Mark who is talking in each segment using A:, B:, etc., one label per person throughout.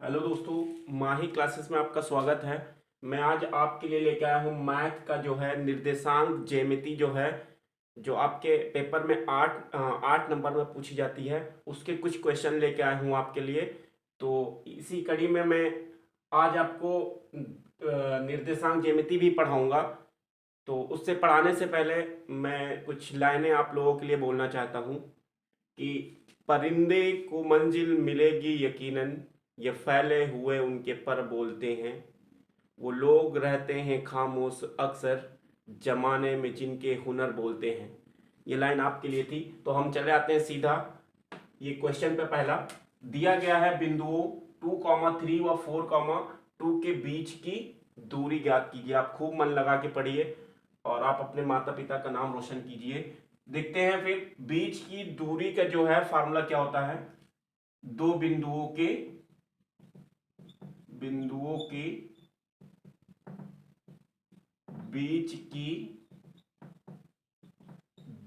A: Hello दोस्तों, माही classes में आपका स्वागत है। मैं आज आपके लिए लेके आया हूँ मैथ का जो है निर्देशांक ज्यामिति जो है, जो आपके पेपर में 8 नंबर में पूछी जाती है, उसके कुछ क्वेश्चन लेके आया हूँ आपके लिए। तो इसी कड़ी में मैं आज आपको निर्देशांक ज्यामिति भी पढ़ाऊंगा। तो उससे पढ़ाने से पहले मैं कुछ लाइनें आप लोगों के लिए बोलना चाहता हूँ कि परिंदे को मंजिल मिलेगी यकीनन, ये फैले हुए उनके पर बोलते हैं। वो लोग रहते हैं खामोश अक्सर, जमाने में जिनके हुनर बोलते हैं। ये लाइन आपके लिए थी। तो हम चले आते हैं सीधा ये क्वेश्चन पे। पहला दिया गया है, बिंदुओं 2,3 व 4,2 के बीच की दूरी ज्ञात कीजिए। आप खूब मन लगा के पढ़िए और आप अपने माता पिता का नाम रोशन कीजिए। देखते हैं फिर बीच की दूरी का जो है फार्मूला क्या होता है। दो बिंदुओं के बीच की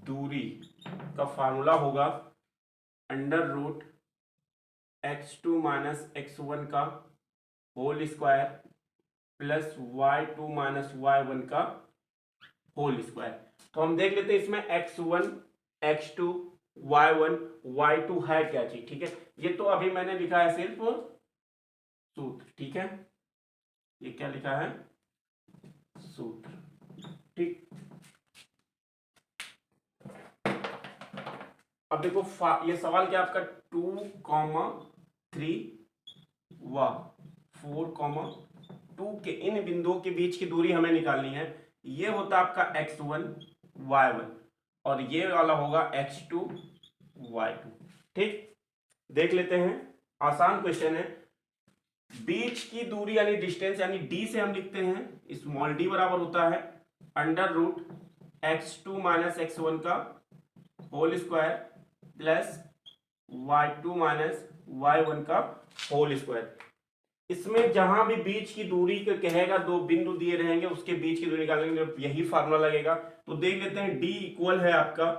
A: दूरी का फार्मूला होगा under root x2 minus x1 का whole square plus y2 minus y1 का होल स्क्वायर। तो हम देख लेते हैं इसमें x1 x2 y1 y2 है क्या चीज। ठीक है, ये तो अभी मैंने लिखा है सिर्फ सूत्र। ठीक है, ये क्या लिखा है, सूत्र। ठीक, अब देखो ये सवाल क्या आपका 2,3 व 4,2 के इन बिंदुओं के बीच की दूरी हमें निकालनी है। ये होता आपका x1 y1 और ये वाला होगा x2 y2। ठीक, देख लेते हैं, आसान क्वेश्चन है। बीच की दूरी यानी डिस्टेंस यानी d से हम लिखते हैं स्मॉल d बराबर होता है under root x2 minus x1 का whole square plus y2 minus y1 का होल स्क्वायर। इसमें जहां भी बीच की दूरी को कहेगा, दो बिंदु दिए रहेंगे उसके बीच की दूरी निकालेंगे, यही फार्मूला लगेगा। तो देख लेते हैं, d इक्वल है आपका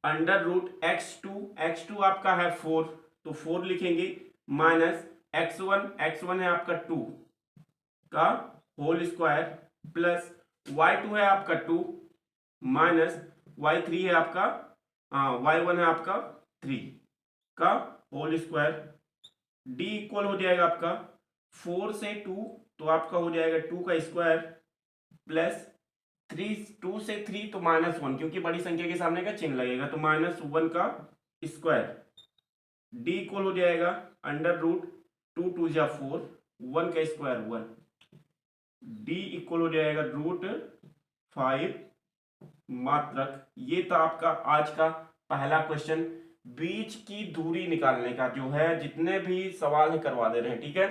A: अंडर रूट x2 आपका है 4, तो 4 लिखेंगे माइनस x1 है आपका 2 का होल स्क्वायर प्लस y2 है आपका 2 माइनस y3 है आपका y1 है आपका 3 का होल स्क्वायर। d इक्वल हो जाएगा आपका 4 से 2, तो आपका हो जाएगा 2 का स्क्वायर प्लस 2 से 3 तो -1, क्योंकि बड़ी संख्या के सामने का चिन्ह लगेगा, तो -1 का स्क्वायर। d इक्वल हो जाएगा अंडर रूट 2 2 जा 4, 1 का स्क्वायर 1। d इक्वल हो जाएगा रूट 5 मात्रक। ये था आपका आज का पहला क्वेश्चन, बीच की दूरी निकालने का जो है। जितने भी सवाल है करवा दे रहे हैं, ठीक है,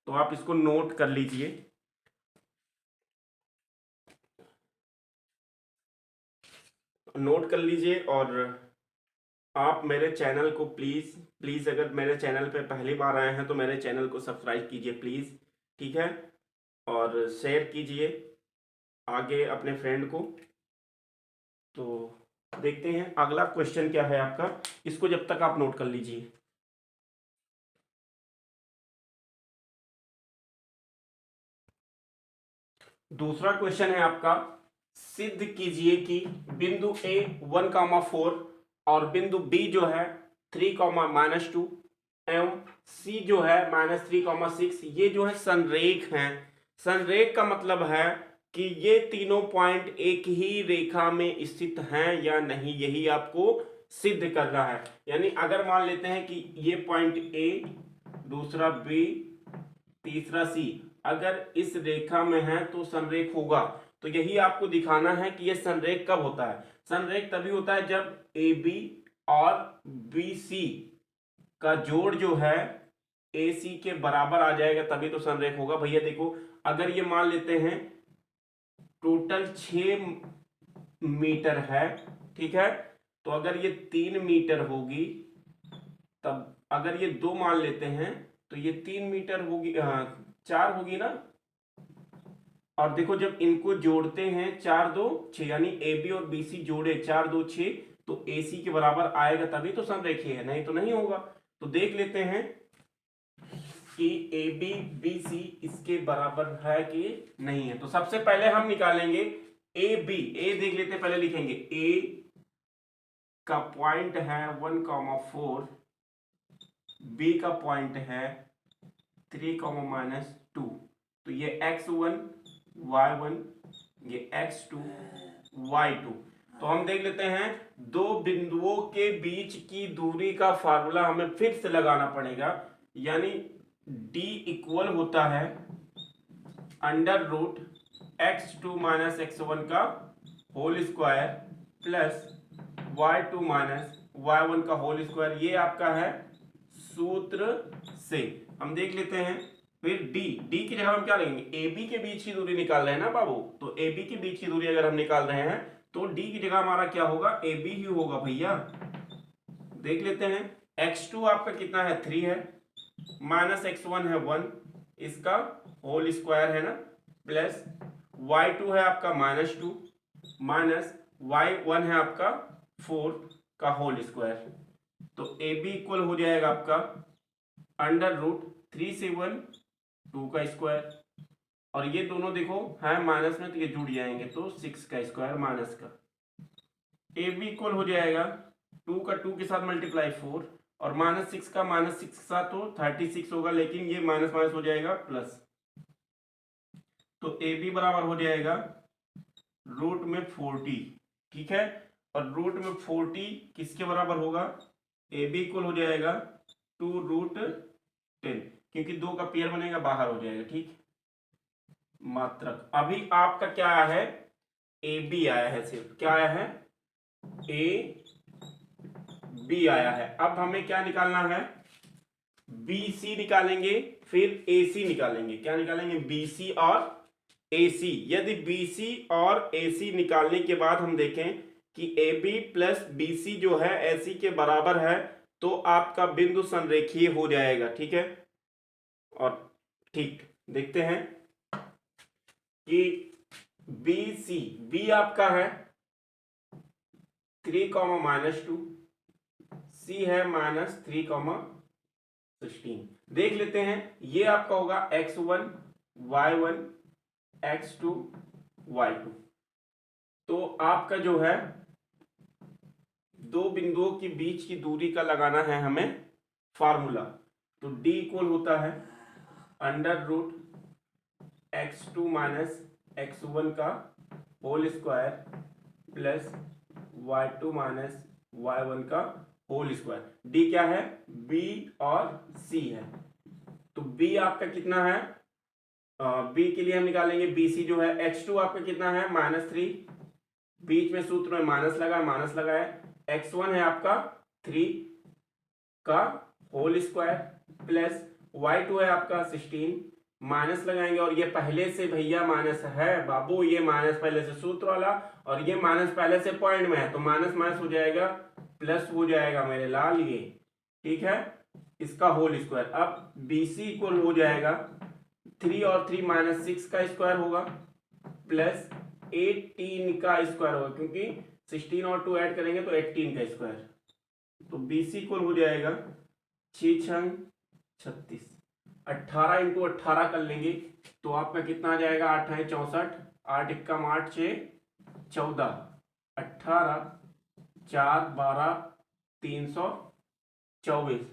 A: तो आप इसको नोट कर लीजिए। नोट कर लीजिए और आप मेरे चैनल को प्लीज प्लीज, अगर मेरे चैनल पे पहली बार आए हैं तो मेरे चैनल को सब्सक्राइब कीजिए प्लीज। ठीक है, और शेयर कीजिए आगे अपने फ्रेंड को। तो देखते हैं अगला क्वेश्चन क्या है आपका, इसको जब तक आप नोट कर लीजिए। दूसरा क्वेश्चन है आपका, सिद्ध कीजिए कि बिंदु ए 1,4 और बिंदु बी जो है 3,-2 एवं सी जो है -3,6 ये जो है संरेख हैं। संरेख का मतलब है कि ये तीनों पॉइंट एक ही रेखा में स्थित हैं या नहीं, यही आपको सिद्ध करना है। यानी अगर मान लेते हैं कि ये पॉइंट ए, दूसरा बी, तीसरा सी अगर इस रेखा में है तो संरेख होगा। तो यही आपको दिखाना है कि ये संरेख कब होता है। संरेख तभी होता है जब ए बी और बी सी का जोड़ जो है ए सी के बराबर आ जाएगा, तभी तो संरेख होगा। भैया देखो, अगर ये मान लेते हैं टोटल 6 मीटर है, ठीक है, तो अगर ये 3 मीटर होगी, तब अगर ये 2 मान लेते हैं तो ये 3 मीटर होगी, 4 होगी ना। और देखो जब इनको जोड़ते हैं 4 2 6, यानी ए बी और बी सी जोड़े 4 2 6, तो ए सी के बराबर आएगा, तभी तो संरेखीय है, नहीं तो नहीं होगा। तो देख लेते हैं कि ए बी बी सी इसके बराबर है कि नहीं है। तो सबसे पहले हम निकालेंगे ए बी। ए देख लेते हैं, पहले लिखेंगे ए का पॉइंट है 1,4, बी का पॉइंट है 3,-2। तो ये x1 y1, ये x2 y2। तो हम देख लेते हैं दो बिंदुओं के बीच की दूरी का फार्मूला हमें फिर से लगाना पड़ेगा, यानी d इक्वल होता है under root x2 minus x1 का whole square plus y2 minus y1 का होल स्क्वायर। ये आपका है सूत्र से। हम देख लेते हैं फिर d की जगह हम क्या लेंगे, AB के बीच की दूरी निकाल रहे हैं ना बाबू। तो AB के बीच की दूरी अगर हम निकाल रहे हैं तो d की जगह हमारा क्या होगा, AB ही होगा भैया। देख लेते हैं x2 आपका कितना है 3 है, माइनस x1 है 1, इसका होल स्क्वायर है ना, प्लस y2 है आपका -2 माइनस y1 है आपका 4 का होल स्क्वायर। तो AB इक्वल हो जाएगा आपका अंडर रूट 3 से 1 2 का स्क्वायर, और ये दोनों देखो है माइनस में तो ये जुड़ जाएंगे तो 6 का स्क्वायर माइनस का। AB इक्वल हो जाएगा 2 का 2 के साथ मल्टीप्लाई 4 और -6 का -6 के साथ तो 36 होगा, लेकिन ये माइनस माइनस हो जाएगा प्लस। तो AB बराबर हो जाएगा रूट में 40, ठीक है। और रूट में 40 किसके बराबर होगा, AB इक्वल हो जाएगा 2 रूट 10, क्योंकि 2 का पेयर बनेगा बाहर हो जाएगा, ठीक। मात्रक अभी आपका क्या आया है, AB आया है, सिर्फ क्या आया है, AB आया है। अब हमें क्या निकालना है, BC निकालेंगे, फिर AC निकालेंगे। क्या निकालेंगे, BC और AC। यदि BC और AC निकालने के बाद हम देखें कि AB प्लस BC जो है AC के बराबर है तो आपका बिंदु संरेखीय हो जाएगा, ठीक है। और ठीक देखते हैं कि BC, B आपका है 3,-2, C है -3,16। देख लेते हैं, ये आपका होगा x1 y1 x2 y2। तो आपका जो है दो बिंदुओं के बीच की दूरी का लगाना है हमें फार्मूला। तो D इक्वल होता है under root x2 minus x1 का whole square plus y2 minus y1 का होल स्क्वायर। D क्या है, B और C है। तो B आपका कितना है, B के लिए हम निकालेंगे BC जो है x2 आपका कितना है -3, बीच में सूत्र में माइनस लगाया, x1 है आपका 3 का होल स्क्वायर प्लस y2 है आपका 16, माइनस लगाएंगे, और ये पहले से भैया माइनस है बाबू, ये माइनस पहले से सूत्र वाला और ये माइनस पहले से पॉइंट में है, तो माइनस माइनस हो जाएगा प्लस हो जाएगा मेरे लाल, ये ठीक है, इसका होल स्क्वायर। अब BC इक्वल हो जाएगा 3 और 3 -6 का स्क्वायर होगा प्लस 18 का स्क्वायर होगा, क्योंकि 16 और 2 ऐड करेंगे तो 18 का स्क्वायर। तो BC इक्वल हो जाएगा 6×6 36, 18 × 18 कर लेंगे तो आपका कितना आ जाएगा, 8 है 64, 8 × 8 6 14, 18 4 12 324,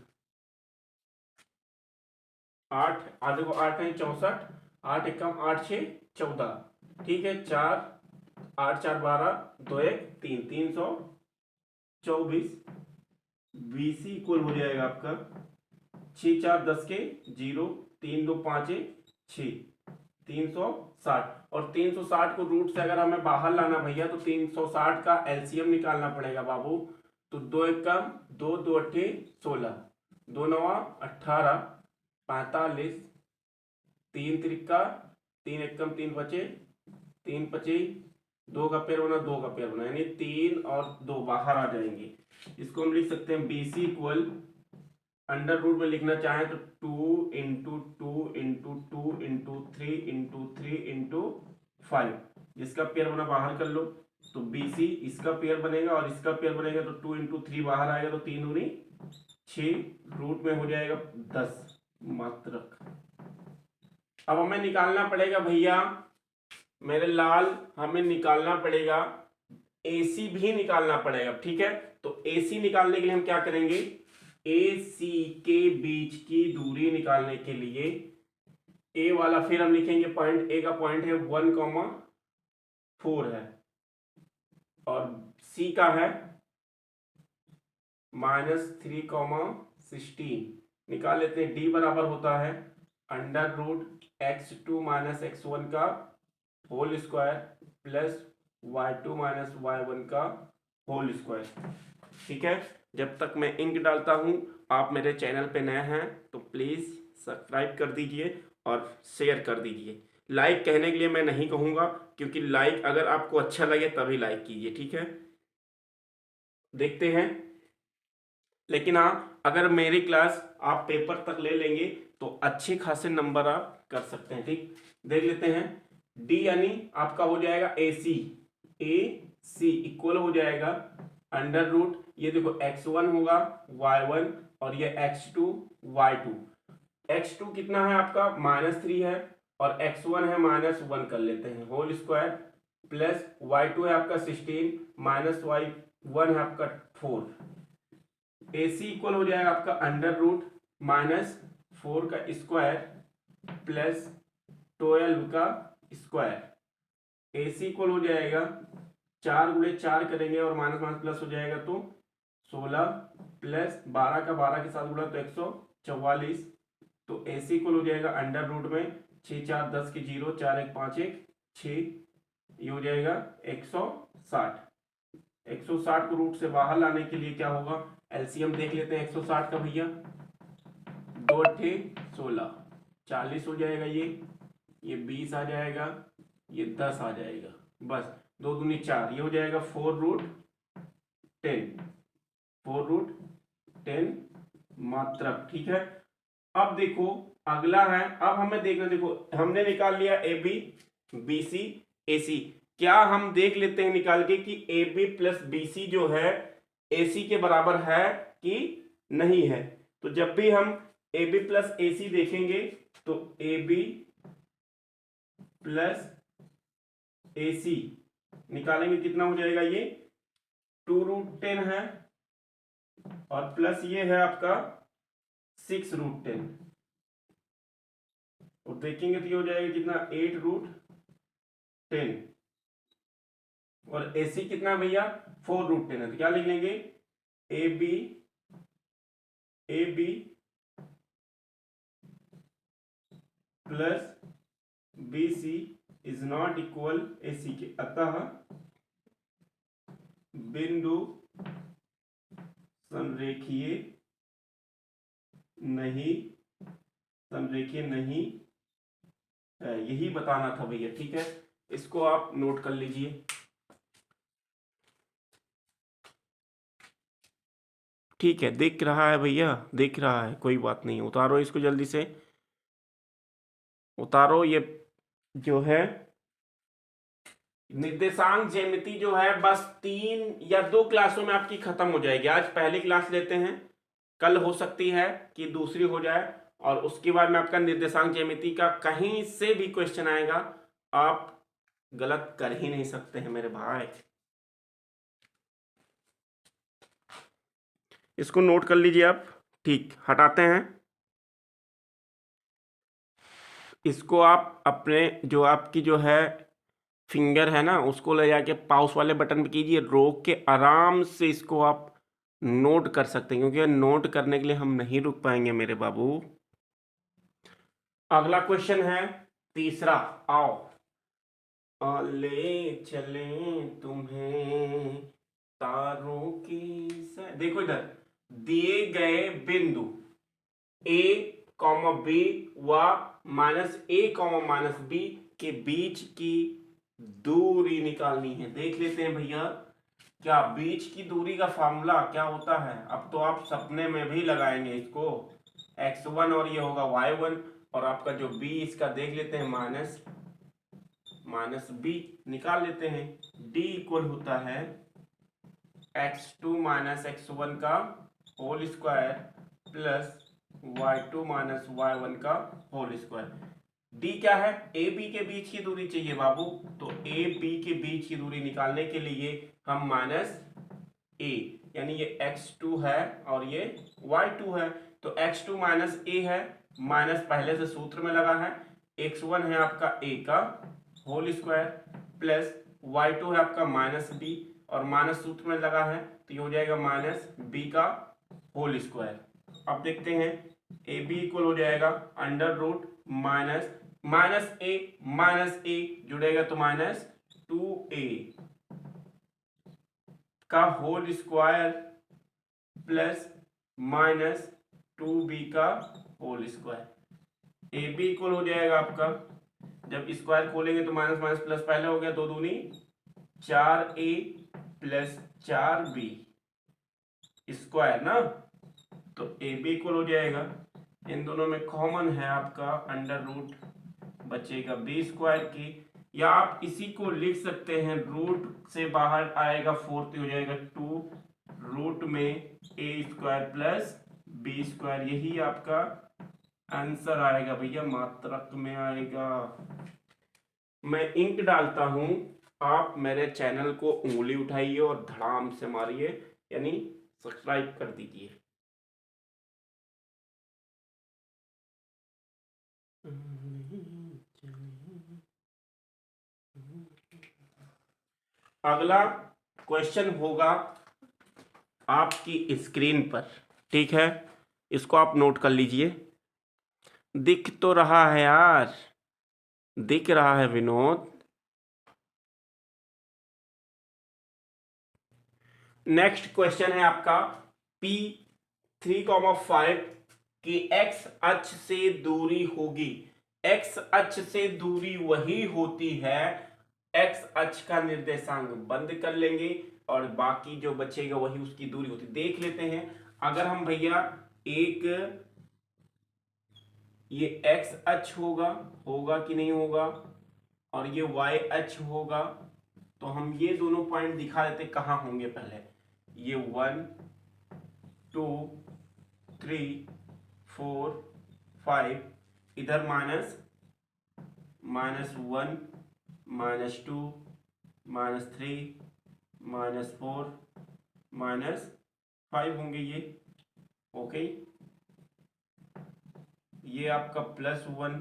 A: 8 आधे को 8 है 64, 8 × 8 6 14, ठीक है, 4 8 4 12 2 1 3 324। BC इक्वल हो जाएगा आपका 6 4 10 के 0 3 2 5 6 360, और 360 को रूट से अगर हमें बाहर लाना भैया तो 360 का LCM निकालना पड़ेगा बाबू। तो 2 1 कम 2 2 8 16, 2 9 18 45, 3 त्रिका 3 1 कम 3 बचे 3 25, 2 का पेयर बना 2 का पेयर बना, यानी 3 और 2 बाहर आ जाएंगे। इसको हम लिख सकते हैं BC इक्वल अंडर रूट में लिखना चाहे तो 2 × 2 × 2 × 3 × 3 × 5, जिसका पेयर बना बाहर कर लो। तो BC इसका पेयर बनेगा और इसका पेयर बनेगा, तो 2 × 3 बाहर आएगा तो 3 दूनी 6, रूट में हो जाएगा 10, मात्रक। अब हमें निकालना पड़ेगा भैया मेरे लाल, हमें निकालना पड़ेगा AC भी निकालना पड़ेगा, ठीक है। तो AC निकालने के लिए हम क्या करेंगे, AC के बीच की दूरी निकालने के लिए A वाला फिर हम लिखेंगे पॉइंट, A का पॉइंट है 1,4 है और C का है -3,16। निकाल लेते हैं। D बराबर होता है √x2 - x1 का whole square plus y2 - y1 का होल स्क्वायर, ठीक है। जब तक मैं इंक डालता हूं, आप मेरे चैनल पे नए हैं तो प्लीज सब्सक्राइब कर दीजिए और शेयर कर दीजिए। लाइक कहने के लिए मैं नहीं कहूंगा, क्योंकि लाइक अगर आपको अच्छा लगे तभी लाइक कीजिए, ठीक है। देखते हैं। लेकिन हाँ, अगर मेरी क्लास आप पेपर तक ले लेंगे तो अच्छे खासे नंबर आप कर सकते हैं, ठीक। देख लेते हैं। डी यानी आपका हो जाएगा AC, AC इक्वल हो जाएगा √ ये देखो x1 होगा y1 और ये x2 y2। x2 कितना है आपका -3 है और x1 है -1 कर लेते हैं होल स्क्वायर प्लस y2 है आपका 16 -y1 है आपका 4। AC इक्वल हो जाएगा आपका √-4 का स्क्वायर प्लस 12 का स्क्वायर। AC इक्वल हो जाएगा 4 × 4 करेंगे और माइनस माइनस प्लस हो जाएगा तो 16 प्लस 12 का 12 के साथ गुणा तो 144। तो AC इक्वल हो जाएगा √ में 6 4 10 के 0 4 1 5 1 6, ये हो जाएगा 160। 160 को रूट से बाहर लाने के लिए क्या होगा, एलसीएम देख लेते हैं 160 का भैया। 2 × 16 40 हो जाएगा, ये 20 आ जाएगा, ये 10 आ जाएगा, बस 2 दूनी 4, ये हो जाएगा 4√10 4√10 मात्रक, ठीक है। अब देखो अगला है, अब हमें देखना, देखो हमने निकाल लिया AB BC AC। क्या हम देख लेते हैं निकाल के कि AB + BC जो है AC के बराबर है कि नहीं है। तो जब भी हम AB + AC देखेंगे तो AB + AC निकालेंगे, कितना हो जाएगा, ये 2√10 है और प्लस ये है आपका 6√10 और देखेंगे तो ये हो जाएगा कितना 8√10 और AC कितना भैया 4√10 है। तो क्या लिख लेंगे, AB + BC is not equal AC के, अतः बिंदु समरेखीय नहीं है, यही बताना था भैया, ठीक है। इसको आप नोट कर लीजिए। ठीक है, दिख रहा है भैया, दिख रहा है, कोई बात नहीं। उतारो इसको, जल्दी से उतारो। ये जो है निर्देशांक ज्यामिति जो है बस 3 या 2 क्लासों में आपकी खत्म हो जाएगी। आज पहली क्लास लेते हैं, कल हो सकती है कि दूसरी हो जाए और उसके बाद में आपका निर्देशांक ज्यामिति का कहीं से भी क्वेश्चन आएगा, आप गलत कर ही नहीं सकते हैं मेरे भाई। इसको नोट कर लीजिए आप, ठीक। हटाते हैं इसको, आप अपने जो आपकी जो है फिंगर है ना, उसको ले जाके पाउस वाले बटन पे कीजिए, रोक के आराम से इसको आप नोट कर सकते हैं, क्योंकि नोट करने के लिए हम नहीं रुक पाएंगे मेरे बाबू। अगला क्वेश्चन है तीसरा, आओ ले चले तुम्हें तारों की देखो इधर दिए गए बिंदु A, B व -A, -B के बीच की दूरी निकालनी है। देख लेते हैं भैया, क्या बीच की दूरी का फॉर्मूला क्या होता है। अब तो आप सपने में भी लगाएंगे इसको, x1 और ये होगा y1 और आपका जो b इसका देख लेते हैं -b निकाल लेते हैं। d इक्वल होता है x2 - x1 का whole square plus y2 minus y1 का होल स्क्वायर। डी क्या है, ए बी के बीच की दूरी चाहिए बाबू, तो ए बी के बीच की दूरी निकालने के लिए हम माइनस ए, यानी ये x2 है और ये y2 है, तो x2 माइनस ए है, माइनस पहले से सूत्र में लगा है, x1 है आपका a का होल स्क्वायर प्लस y2 है आपका माइनस b, और माइनस सूत्र में लगा है तो ये हो जाएगा माइनस b का होल स्क्वायर। अब देखते हैं ए बी इक्वल हो जाएगा अंडर रूट माइनस माइनस ए जुड़ेगा तो माइनस 2a का whole square plus minus 2b का whole square. A B equal हो जाएगा आपका, जब स्क्वायर खोलेंगे तो माइनस माइनस प्लस, पहले हो गया 2 दूनी 4a प्लस 4b स्क्वायर ना, तो ए बी इक्वल हो जाएगा, इन दोनों में कॉमन है आपका अंडर रूट, बचेगा बी स्क्वायर की, या आप इसी को लिख सकते हैं रूट से बाहर आएगा 4 हो जाएगा 2 रूट में ए स्क्वायर प्लस बी स्क्वायर, यही आपका आंसर आएगा भैया, मात्रक में आएगा। मैं इंक डालता हूं, आप मेरे चैनल को उंगली उठाइए और धड़ाम से मारिए, यानी सब्सक्राइब कर दीजिए। अगला क्वेश्चन होगा आपकी स्क्रीन पर, ठीक है, इसको आप नोट कर लीजिए। दिख तो रहा है यार, दिख रहा है विनोद। नेक्स्ट क्वेश्चन है आपका P3,5 की एक्स अक्ष से दूरी होगी। एक्स अक्ष से दूरी वही होती है, एक्स अक्ष का निर्देशांक बंद कर लेंगे और बाकी जो बचेगा वही उसकी दूरी होती। देख लेते हैं, अगर हम भैया एक ये एक्स अक्ष होगा कि नहीं होगा, और ये वाई अक्ष होगा, तो हम ये दोनों पॉइंट दिखा देते कहाँ होंगे। पहले ये 1 2 3 4 5, इधर माइनस 1 -2 -3 -4 -5 होंगे ये, ओके। ये आपका +1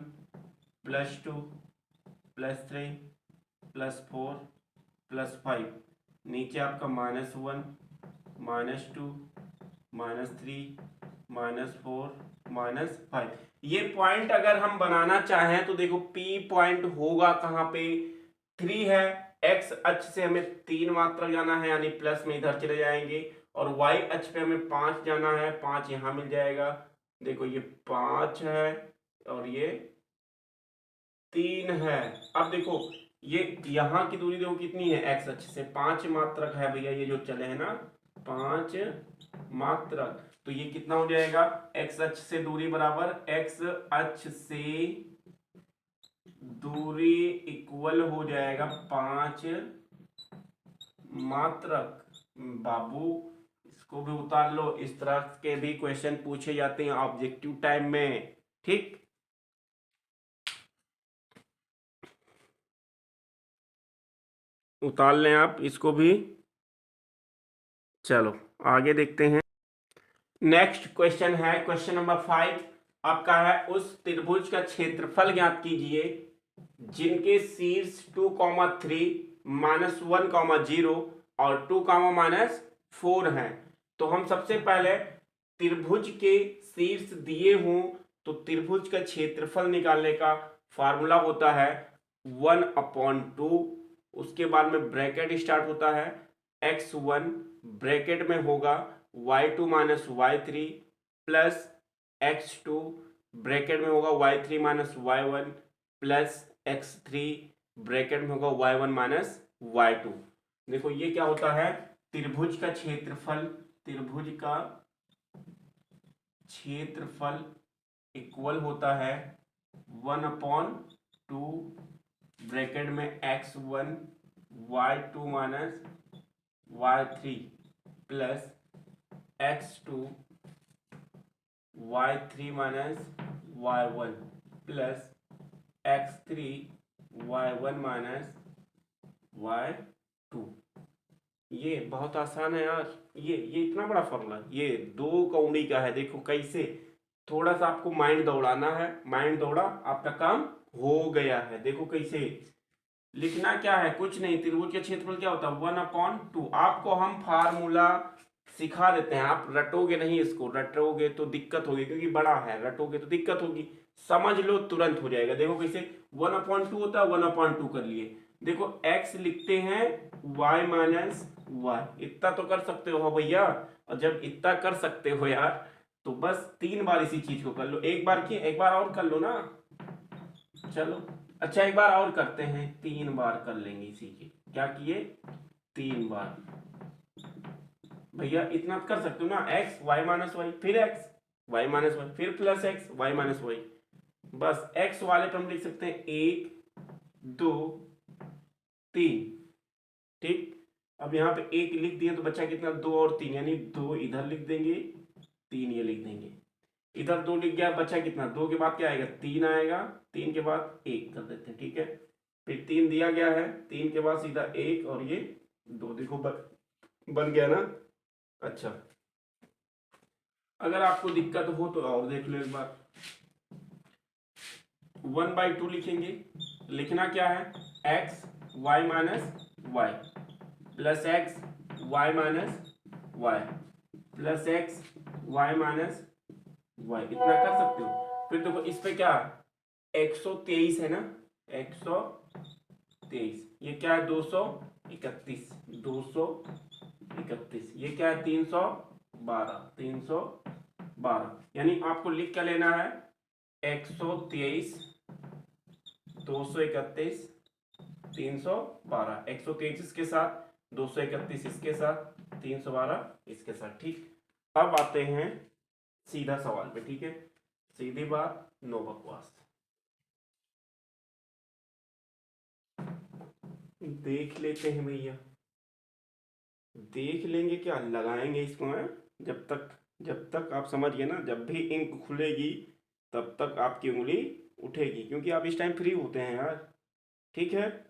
A: +2 +3 +4 +5, नीचे आपका -1 -2 -3 -4 -5। ये पॉइंट अगर हम बनाना चाहें तो देखो P पॉइंट होगा कहाँ पे, 3 है, एक्स अक्ष से हमें 3 मात्रक जाना है, यानी प्लस में इधर चले जाएंगे, और वाई अक्ष पे हमें 5 जाना है, 5 यहाँ मिल जाएगा। देखो ये 5 है और ये 3 है। अब देखो ये यहाँ की दूरी देखो कितनी है, एक्स अक्ष से 5 मात्रक है भैया, ये जो चले हैं ना 5 मात्रक, तो ये कितना हो जाएगा, एक्स अक्ष से दूरी बराबर एक्स अक्ष से दूरी इक्वल हो जाएगा 5 मात्रक। बाबू इसको भी उतार लो, इस तरह के भी क्वेश्चन पूछे जाते हैं ऑब्जेक्टिव टाइम में, ठीक। उतार लें आप इसको भी। चलो आगे देखते हैं। नेक्स्ट क्वेश्चन है क्वेश्चन नंबर 5 आपका है, उस त्रिभुज का क्षेत्रफल ज्ञात कीजिए जिनके शीर्ष 2,3 -1,0 और 2, -4 हैं। तो हम सबसे पहले त्रिभुज के शीर्ष दिए हों तो त्रिभुज का क्षेत्रफल निकालने का फार्मूला होता है 1/2, उसके बाद में ब्रैकेट स्टार्ट होता है x1, ब्रैकेट में होगा y2 - y3 plus x2, bracket में होगा y3 - y1 plus x3, bracket में होगा y1 - y2। देखो ये क्या होता है, त्रिभुज का क्षेत्रफल इक्वल होता है 1/2, ब्रैकेट में x1 y2 - y3 plus x2 y3 minus y1 plus x3 y1 minus y2। ये बहुत आसान है यार, ये इतना बड़ा फॉर्मूला, ये 2 कौड़ी का है। देखो कैसे, थोड़ा सा आपको माइंड दौड़ाना है, माइंड दौड़ा, आपका काम हो गया है। देखो कैसे लिखना, क्या है, कुछ नहीं, त्रिभुज का क्षेत्रफल क्या होता है 1/2। आपको हम फार्मूला सिखा देते हैं, आप रटोगे नहीं, इसको रटोगे तो दिक्कत होगी, क्योंकि बड़ा है, रटोगे तो दिक्कत होगी। समझ लो तुरंत हो जाएगा। देखो कैसे 1/2 होता है, 1/2 कर लिए। देखो x लिखते हैं y माइनस वाई, इतना तो कर सकते हो भैया। और जब इतना कर सकते हो यार, तो बस 3 बार इसी चीज को कर लो। एक बार किए, एक बार और कर लो ना, चलो। अच्छा एक बार और करते हैं, 3 बार कर लेंगे इसी के। क्या किए, 3 बार। भैया इतना कर सकते हो ना, x y माइनस वाई, फिर x y माइनस वाई, फिर plus x y minus Y. बस x वाले पर हम लिख सकते हैं 1 2 3। ठीक, अब यहाँ पे 1 लिख दिए तो बचा कितना, 2 और 3, यानी 2 इधर लिख देंगे, 3 ये लिख देंगे। इधर 2 लिख गया, बचा कितना, 2 के बाद क्या आएगा, 3 आएगा, 3 के बाद 1 कर देते हैं। ठीक है, फिर 3 दिया गया है, 3 के बाद सीधा 1 और ये 2। देखो बन गया ना। अच्छा, अगर आपको दिक्कत हो तो और देख लो एक बार। 1/2 लिखेंगे, लिखना क्या है, x y minus Y plus x y minus Y plus x y minus Y, इतना कर सकते हो। फिर देखो इस पे क्या 123 है ना, 123, ये क्या है 231, 231, ये क्या है 312, 312। यानी आपको लिख क्या लेना है, 123 231 312, 123 इसके साथ, 231 इसके साथ, 312 इसके साथ। ठीक, अब आते हैं सीधा सवाल पे। ठीक है, सीधी बात, नो बकवास। देख लेते हैं भैया, देख लेंगे, क्या लगाएंगे इसको है। जब तक आप समझ गए ना, जब भी इंक खुलेगी तब तक आपकी उंगली उठेगी, क्योंकि आप इस टाइम फ्री होते हैं यार। ठीक है,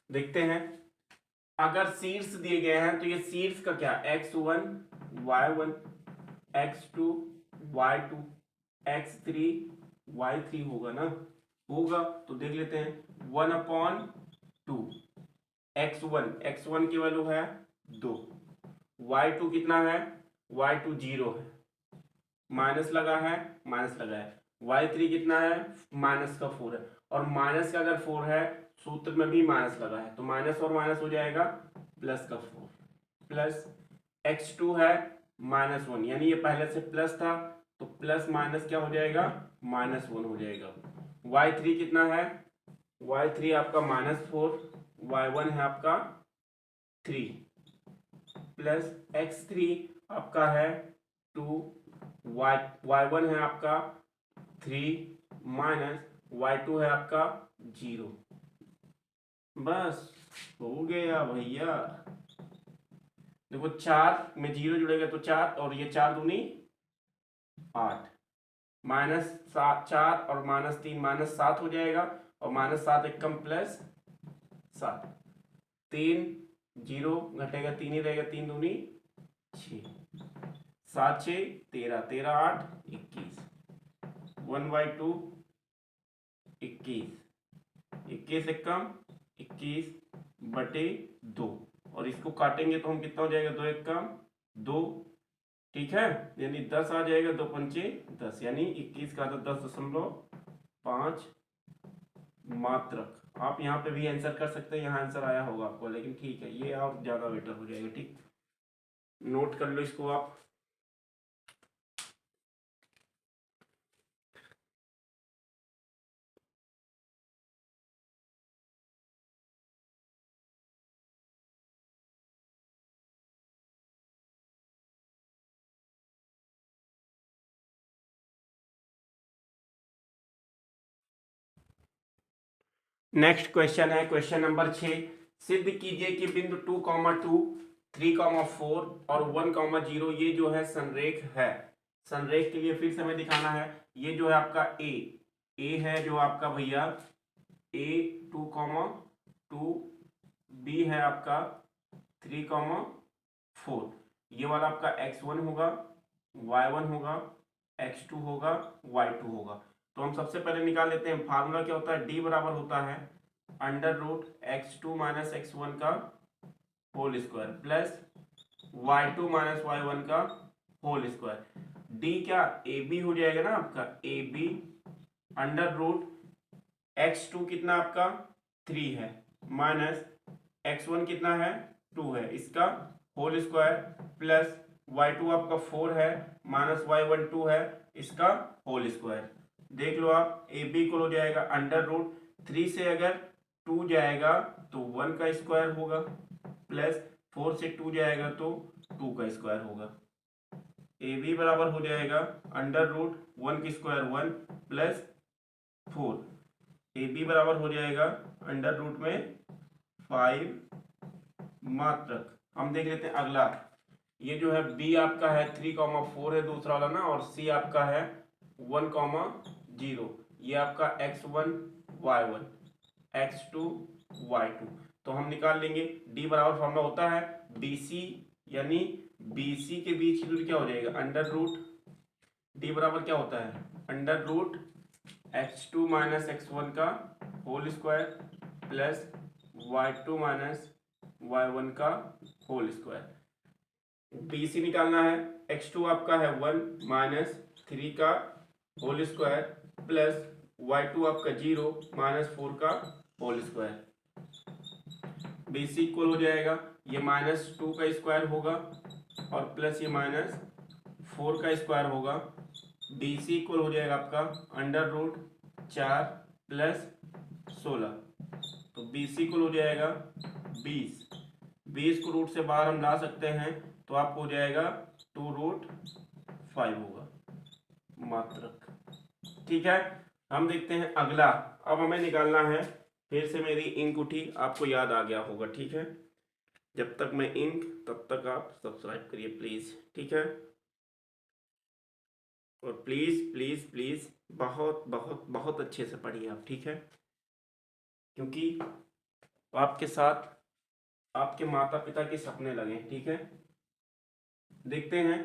A: देखते हैं। अगर शीर्ष दिए गए हैं तो ये शीर्ष का क्या, x1 y1 x2 y2 x3 y3 होगा ना, होगा। तो देख लेते हैं 1/2, x1 की वैल्यू है 2, y2 कितना है, y2 0 है, माइनस लगा है, माइनस लगा है, y3 कितना है, माइनस का 4 है, और माइनस का अगर 4 है, सूत्र में भी माइनस लगा है, तो माइनस और माइनस हो जाएगा प्लस का 4, प्लस x2 है -1, यानी ये पहले से प्लस था, तो प्लस माइनस क्या हो जाएगा, -1 हो जाएगा। y3 कितना है, y3 आपका -4, y1 है आपका 3, प्लस x3 आपका है 2, y1 है आपका 3 माइनस y2 है आपका 0। बस हो गया भैया। देखो 4 में 0 जुड़ेगा तो 4, और ये 4 दूनी 8, -4 और -3 -7 हो जाएगा, और -7 एक कम प्लस 7, 3 0 घटेगा, 3 ही रहेगा, 3 दूनी 6, 7 6 13, 13 8 21, 1/2 21, 21 एक कम 21/2, और इसको काटेंगे तो हम कितना हो जाएगा, 2 एक कम 2। ठीक है, यानी 10 आ जाएगा, 2 पंचे 10, यानी 21 का 10.5 मात्रक। आप यहाँ पे भी आंसर कर सकते हैं, यहाँ आंसर आया होगा आपको, लेकिन ठीक है, ये और ज्यादा बेटर हो जाएगा। ठीक, नोट कर लो इसको आप। नेक्स्ट क्वेश्चन है क्वेश्चन नंबर 6। सिद्ध कीजिए कि बिंदु 2, 2 3,4 और 1,0 ये जो है संरेख है। संरेख के लिए फिर से हमें दिखाना है, ये जो है आपका ए है जो आपका भैया ए 2,2, बी है आपका 3,4, ये वाला आपका x1 होगा, y1 होगा, x2 होगा, y2 होगा। तो हम सबसे पहले निकाल लेते हैं, फार्मूला क्या होता है, d बराबर होता है √x2 माइनस x1 का whole square plus y2 minus y1 का होल स्क्वायर। d क्या ए बी हो जाएगा ना आपका, ए बी √x2 कितना आपका 3 है माइनस x1 कितना है 2 है, इसका होल स्क्वायर प्लस y2 आपका 4 है माइनस y1 2 है, इसका होल स्क्वायर। देख लो आप, ए बी को हो जाएगा √3 से अगर 2 जाएगा तो 1 का स्क्वायर होगा प्लस 4 से 2 जाएगा तो 2 का स्क्वायर होगा। ए बी बराबर हो जाएगा √1 की स्क्वायर 1 प्लस 4, ए बी बराबर हो जाएगा √ में 5 मात्रक। हम देख लेते हैं अगला, ये जो है बी आपका है 3,4 है दूसरा वाला ना, और सी आपका है 1,0, ये आपका x1 y1 x2 y2। तो हम निकाल लेंगे, d बराबर फॉर्मूला होता है BC, यानी BC के बीच की दूरी क्या हो जाएगा d बराबर क्या होता है x2 माइनस x1 का whole square plus y2 minus y1 का होल स्क्वायर। BC निकालना है, x2 आपका है 1 माइनस 3 का होल स्क्वायर प्लस y2 आपका 0 माइनस 4 का होल स्क्वायर। BC इक्वल हो जाएगा, ये -2 का स्क्वायर होगा और प्लस ये -4 का स्क्वायर होगा। BC इक्वल हो जाएगा आपका √4 प्लस 16, तो BC इक्वल हो जाएगा 20। 20 को रूट से बाहर हम ला सकते हैं तो आपको हो जाएगा 2√5 होगा मात्रक। ठीक है, हम देखते हैं अगला। अब हमें निकालना है, फिर से मेरी इंक उठी, आपको याद आ गया होगा। ठीक है, जब तक मैं इंक तब तक आप सब्सक्राइब करिए प्लीज। ठीक है, और प्लीज प्लीज प्लीज बहुत बहुत बहुत अच्छे से पढ़िए आप। ठीक है, क्योंकि आपके साथ आपके माता पिता के सपने लगे। ठीक है, देखते हैं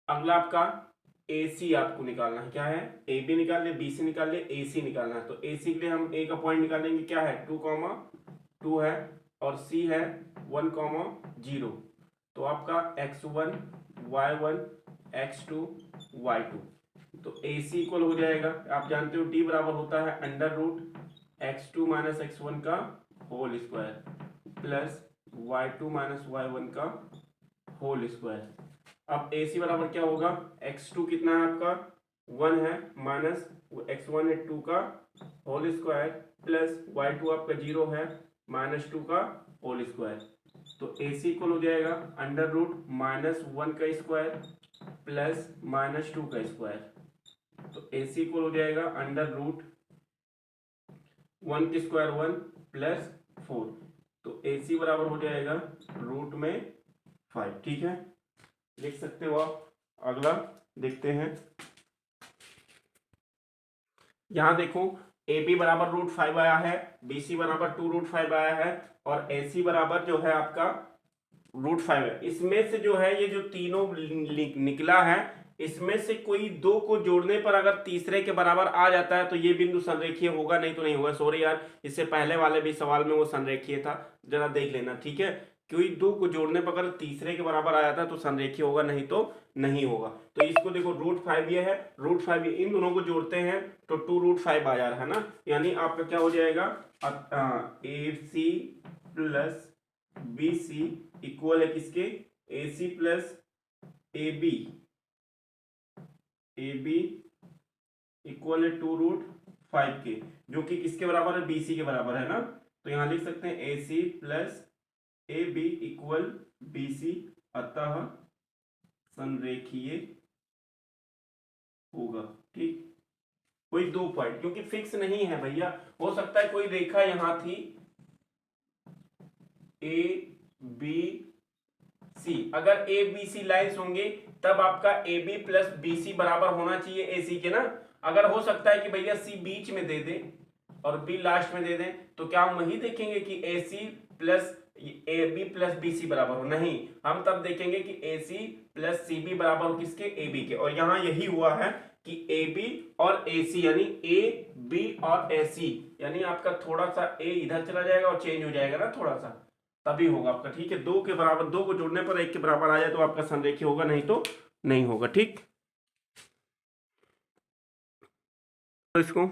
A: अगला आपका AC आपको निकालना है। क्या है, AB निकाल ले, BC निकाल ले, AC निकालना है। तो AC के लिए हम A का पॉइंट निकालेंगे, क्या है 2,2 है और C है 1,0। तो आपका x1 y1 x2 y2, तो AC इक्वल हो जाएगा, आप जानते हो D बराबर होता है √x2 माइनस x1 का whole square plus y2 minus y1 का होल स्क्वायर। अब AC बराबर क्या होगा, x2 कितना है आपका 1 है माइनस x1 है 2 का होल स्क्वायर प्लस y2 आपका 0 है -2 का होल स्क्वायर। तो AC इक्वल हो जाएगा √-1 का स्क्वायर प्लस -2 का स्क्वायर। तो AC इक्वल हो जाएगा √1 की स्क्वायर 1 प्लस 4, तो AC बराबर हो जाएगा √5। ठीक है, लिख सकते हो आप। अगला देखते हैं, यहां देखो AB बराबर √5 आया है, BC बराबर 2√5 आया है और AC बराबर जो है आपका √5 है। इसमें से जो है ये जो तीनों निकला है, इसमें से कोई दो को जोड़ने पर अगर तीसरे के बराबर आ जाता है तो ये बिंदु संरेखीय होगा, नहीं तो नहीं होगा। सॉरी यार, इससे पहले वाले भी सवाल में वो संरेखीय था, जरा देख लेना। ठीक है, कोई दो को जोड़ने पर अगर तीसरे के बराबर आ जाता है तो संरेखीय होगा, नहीं तो नहीं होगा। तो इसको देखो √5 ये है, √5 इन दोनों को जोड़ते हैं तो 2√5 आ जा रहा है ना, यानी आपका क्या हो जाएगा AC प्लस BC इक्वल है किसके, AC प्लस AB इक्वल है 2√5 के, जो कि किसके बराबर है, BC के बराबर है ना। तो यहां लिख सकते हैं AC plus AB equal BC, अतः संरेखीय होगा। ठीक, कोई दो पॉइंट, क्योंकि फिक्स नहीं है भैया, हो सकता है कोई रेखा यहां थी A B सी, अगर ए बी सी लाइन्स होंगे तब आपका A B plus B C बराबर होना चाहिए ए सी के ना। अगर हो सकता है कि भैया सी बीच में दे दे और बी लास्ट में दे दें, तो क्या हम वही देखेंगे कि a c plus a B plus B C बराबर हो? नहीं, हम तब देखेंगे कि a c plus C B बराबर हो किसके? ए बी के। और यहाँ यही हुआ है कि ए बी और ए सी, यानी ए बी और ए सी, यानी आपका थोड़ा सा ए इधर चला जाएगा और चेंज हो जाएगा ना थोड़ा सा, तभी होगा आपका। ठीक है, दो के बराबर, दो को जोड़ने पर एक के बराबर आ जाए तो आपका संरेखीय होगा, नहीं तो नहीं होगा। ठीक, तो इसको